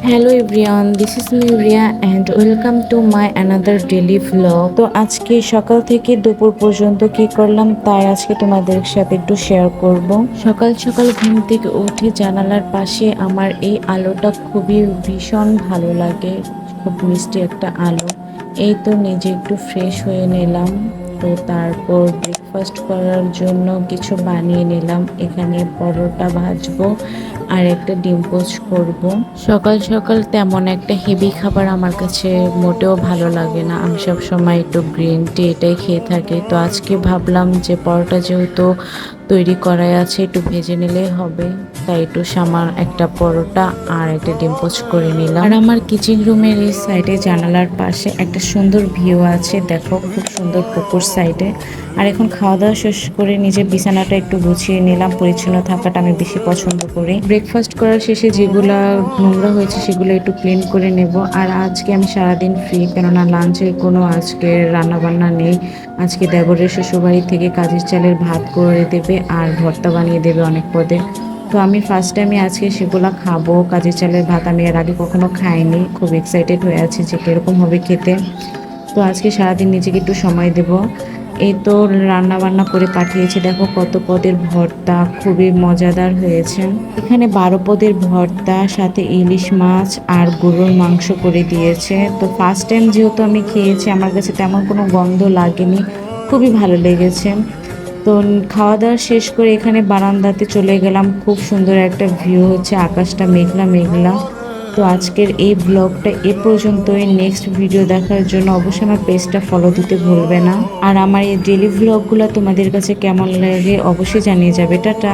Hello everyone, this is me Riya and welcome to my another daily vlog. তো আজকে সকাল থেকে দুপুর পর্যন্ত কি করলাম তাই আজকে তোমাদের সাথে একটু শেয়ার করব। সকাল সকাল ঘুম থেকে উঠে জানালার পাশে আমার এই আলোটা খুবই ভীষণ ভালো লাগে, খুব মিষ্টি একটা আলো। এই তো নিজে একটু ফ্রেশ হয়ে নিলাম। তো তারপর ব্রেকফাস্ট করার জন্য কিছু বানিয়ে নিলাম। এখানে পরোটা ভাজবো আর একটা ডিম পোচ করব। সকাল সকাল তেমন একটা হেভি খাবার আমার কাছে মোটেও ভালো লাগে না। আমি সব সময় একটু গ্রিন টি এটাই খেয়ে থাকি। তো আজকে ভাবলাম যে পরোটা যেহেতু তৈরি করাই আছে, একটু ভেজে নিলেই হবে। তাই একটু সামান্য একটা পরোটা আর একটা ডিম পোচ করে নিলাম। আর আমার কিচেন রুমের এই সাইডে জানালার পাশে একটা সুন্দর ভিউ আছে, দেখো খুব সুন্দর পুকুর সাইডে। আর এখন খাওয়া দাওয়া শেষ করে নিজের বিছানাটা একটু গুছিয়ে নিলাম। পরিচ্ছন্ন থাকাটা আমি বেশি পছন্দ করি। ব্রেকফাস্ট করার শেষে যেগুলা নোংরা হয়েছে সেগুলো একটু ক্লিন করে নেব। আর আজকে আমি সারাদিন ফ্রি, কেননা লাঞ্চের কোনো আজকে রান্না বান্না নেই। আজকে দেবরের শ্বশুরবাড়ি থেকে কাজের চালের ভাত করে দেবে আর ভর্তা বানিয়ে দেবে অনেক পদে। তো আমি ফার্স্ট টাইমে আজকে সেগুলো খাবো। কাজের চালের ভাত আমি এর আগে কখনো খাইনি, খুব এক্সাইটেড হয়ে আছি যে কীরকম হবে খেতে। তো আজকে সারাদিন নিজেকে একটু সময় দেব। এই তো রান্না বান্না করে পাঠিয়েছে, দেখো কত পদের ভর্তা, খুবই মজাদার হয়েছে। এখানে 12 পদের ভর্তা, সাথে ইলিশ মাছ আর গরুর মাংস করে দিয়েছে। তো ফার্স্ট টাইম যেহেতু আমি খেয়েছি, আমার কাছে তেমন কোনো গন্ধ লাগেনি, খুবই ভালো লেগেছে। তো খাওয়া দাওয়া শেষ করে এখানে বারান্দাতে চলে গেলাম। খুব সুন্দর একটা ভিউ হচ্ছে, আকাশটা মেঘলা মেঘলা। তো আজকের এই ব্লগটা এ পর্যন্তই। নেক্সট ভিডিও দেখার জন্য অবশ্যই আমার পেজটা ফলো দিতে ভুলবে না। আর আমার এই ডেলি ব্লগগুলো তোমাদের কাছে কেমন লাগে অবশ্যই জানিয়ে যাবে। টাটা।